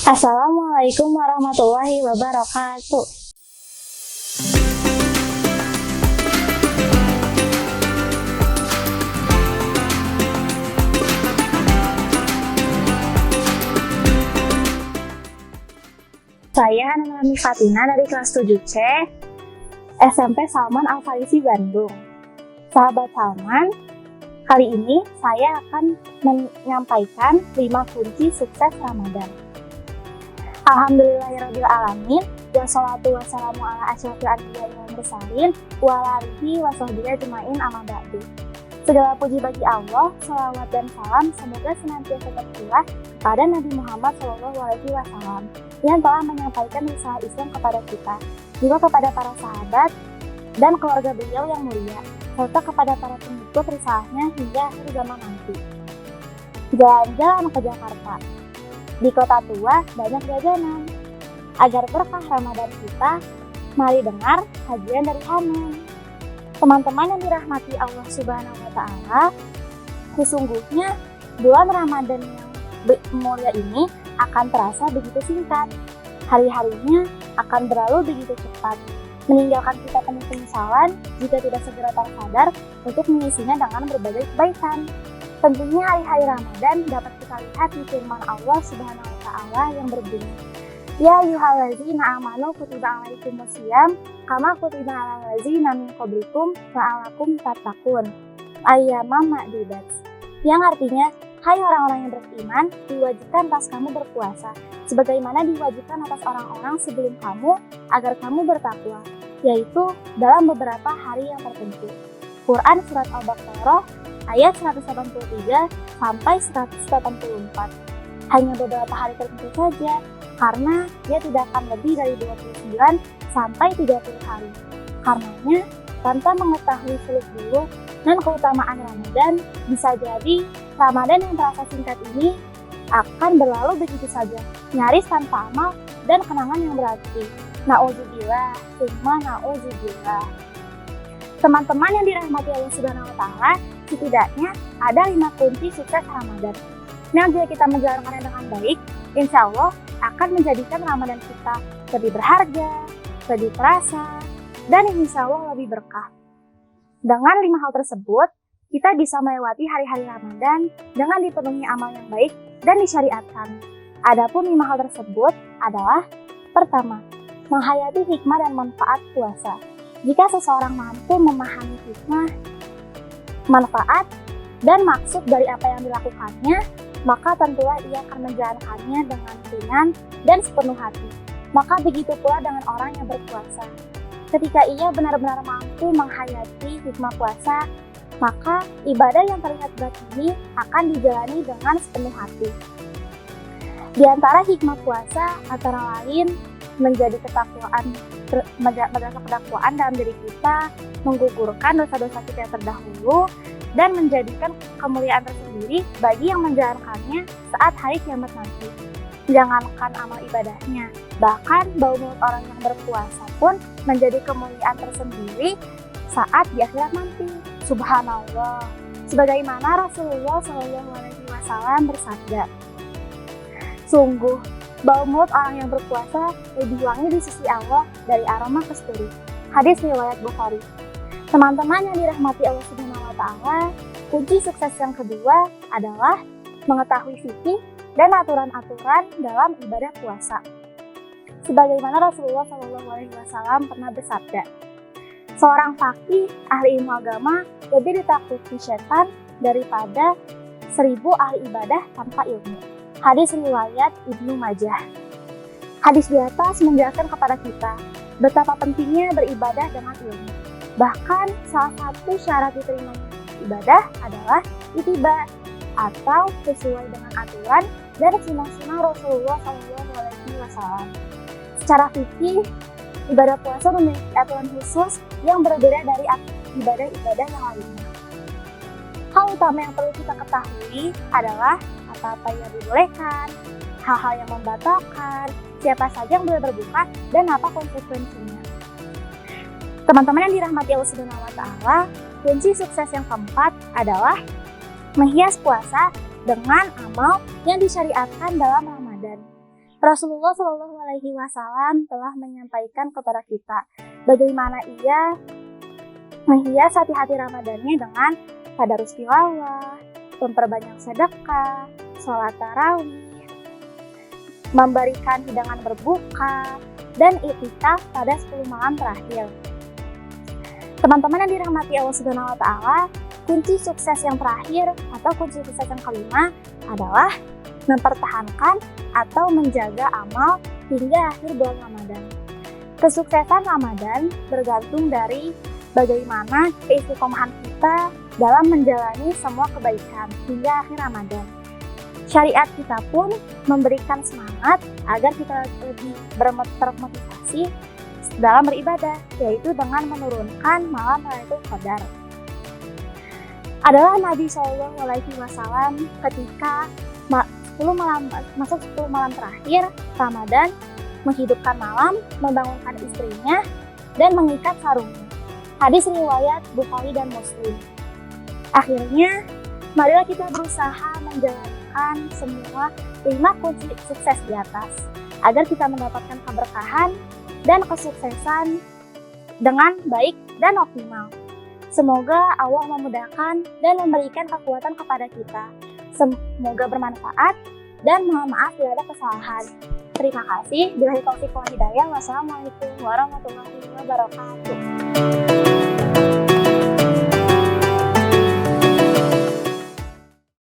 Assalamualaikum warahmatullahi wabarakatuh. Saya Nami Fatina dari kelas 7C SMP Salman Al-Farisi Bandung. Sahabat Salman, kali ini saya akan menyampaikan 5 kunci sukses Ramadan. Alhamdulillahirabbil alamin, wassalatu wassalamu ala asyrofil anbiya'i wal mursalin wa ala alihi wa sahbihi ajmain amma ba'du. Segala puji bagi Allah, salawat dan salam semoga senantiasa tercurah kepada Nabi Muhammad SAW yang telah menyampaikan risalah Islam kepada kita, juga kepada para sahabat dan keluarga beliau yang mulia, serta kepada para pengikut risalahnya hingga akhir zaman nanti. Jalan-jalan ke Jakarta. Di kota tua banyak jajanan. Agar berkah Ramadan kita, mari dengar kajian dari Hanan. Teman-teman yang dirahmati Allah Subhanahu wa Ta'ala, sesungguhnya bulan Ramadan yang mulia ini akan terasa begitu singkat. Hari-harinya akan berlalu begitu cepat, meninggalkan kita penuh penyesalan jika tidak segera tersadar untuk mengisinya dengan berbagai kebaikan. Tentunya hari-hari Ramadan dapat kita lihat di firman Allah Subhanahu wa Ta'ala yang berbunyi, Ya ayyuhallazina amanu kutiba alaikumusiyam kama kutiba alal ladzina min qablikum la'allakum tattaqun. Ayyaman ma'dudat. Yang artinya, hai orang-orang yang beriman, diwajibkan atas kamu berpuasa sebagaimana diwajibkan atas orang-orang sebelum kamu agar kamu bertakwa, yaitu dalam beberapa hari yang tertentu. Quran Surat Al-Baqarah ayat 183 sampai 184. Hanya beberapa hari tertentu saja, karena dia tidak akan lebih dari 29 sampai 30 hari. Karenanya, tanpa mengetahui seluk-beluk dan keutamaan Ramadan, bisa jadi Ramadan yang terasa singkat ini akan berlalu begitu saja, nyaris tanpa amal dan kenangan yang berarti. Na'udzubillah, summa na'udzubillah. Teman-teman yang dirahmati Allah Subhanahu wa Ta'ala, setidaknya ada 5 kunci sukses Ramadan. Nah, jika kita menjalankannya dengan baik, insya Allah akan menjadikan Ramadan kita lebih berharga, lebih terasa, dan insya Allah lebih berkah. Dengan 5 hal tersebut, kita bisa melewati hari-hari Ramadan dengan dipenuhi amal yang baik dan disyariatkan. Adapun 5 hal tersebut adalah: pertama, menghayati hikmah dan manfaat puasa. Jika seseorang mampu memahami hikmah, manfaat, dan maksud dari apa yang dilakukannya, maka tentulah ia akan menjalankannya dengan ringan dan sepenuh hati. Maka begitu pula dengan orang yang berpuasa. Ketika ia benar-benar mampu menghayati hikmah puasa, maka ibadah yang terlihat berat ini akan dijalani dengan sepenuh hati. Di antara hikmah puasa antara lain menjadi ketakwaan dalam diri kita, menggugurkan dosa-dosa kita yang terdahulu, dan menjadikan kemuliaan tersendiri bagi yang menjalankannya saat hari kiamat nanti. Jangankan amal ibadahnya, bahkan bau mulut orang yang berpuasa pun menjadi kemuliaan tersendiri saat di akhirat nanti. Subhanallah. Sebagaimana Rasulullah SAW bersabda, sungguh bau mulut orang yang berpuasa lebih wangi di sisi Allah dari aroma kasturi. Hadis riwayat Bukhari. Teman-teman yang dirahmati Allah Subhanahu wa Ta'ala, kunci sukses yang kedua adalah mengetahui fikih dan aturan-aturan dalam ibadah puasa. Sebagaimana Rasulullah SAW pernah bersabda, seorang faqih ahli ilmu agama lebih ditakuti setan daripada 1000 ahli ibadah tanpa ilmu. Hadis riwayat Ibnu Majah. Hadis di atas menjelaskan kepada kita betapa pentingnya beribadah dengan ilmu. Bahkan salah satu syarat diterima ibadah adalah ittiba, atau sesuai dengan aturan dan sunnah-sunnah Rasulullah SAW. Secara fikih, ibadah puasa memiliki aturan khusus yang berbeda dari ibadah-ibadah yang lainnya. Hal utama yang perlu kita ketahui adalah apa-apa yang dibolehkan, hal-hal yang membatalkan, siapa saja yang boleh berbuka, dan apa konsekuensinya. Teman-teman yang dirahmati Allah Subhanahu wa Ta'ala, kunci sukses yang keempat adalah menghias puasa dengan amal yang disyariatkan dalam Ramadan. Rasulullah Shallallahu Alaihi Wasallam telah menyampaikan kepada kita bagaimana ia menghias hati-hati Ramadannya dengan tadarus tilawah, memperbanyak sedekah, sholat tarawih, memberikan hidangan berbuka, dan iktikaf pada 10 malam terakhir. Teman-teman yang dirahmati Allah Subhanahu wa Ta'ala, kunci sukses yang terakhir atau kunci sukses yang kelima adalah mempertahankan atau menjaga amal hingga akhir bulan Ramadan. Kesuksesan Ramadan bergantung dari bagaimana keistiqomahan kita dalam menjalani semua kebaikan hingga akhir Ramadan. Syariat kita pun memberikan semangat agar kita lebih termotivasi dalam beribadah, yaitu dengan menurunkan malam Lailatul Qadar. Adalah Nabi Shallallahu Alaihi Wasallam ketika masuk 10 malam terakhir Ramadan, menghidupkan malam, membangunkan istrinya, dan mengikat sarungnya. Hadis riwayat Bukhari dan Muslim. Akhirnya, marilah kita berusaha menjalankan semua 5 kunci sukses di atas, agar kita mendapatkan keberkahan dan kesuksesan dengan baik dan optimal. Semoga Allah memudahkan dan memberikan kekuatan kepada kita. Semoga bermanfaat dan mohon maaf bila ada kesalahan. Terima kasih. Billahi taufiq wal hidayah. Wassalamualaikum warahmatullahi wabarakatuh.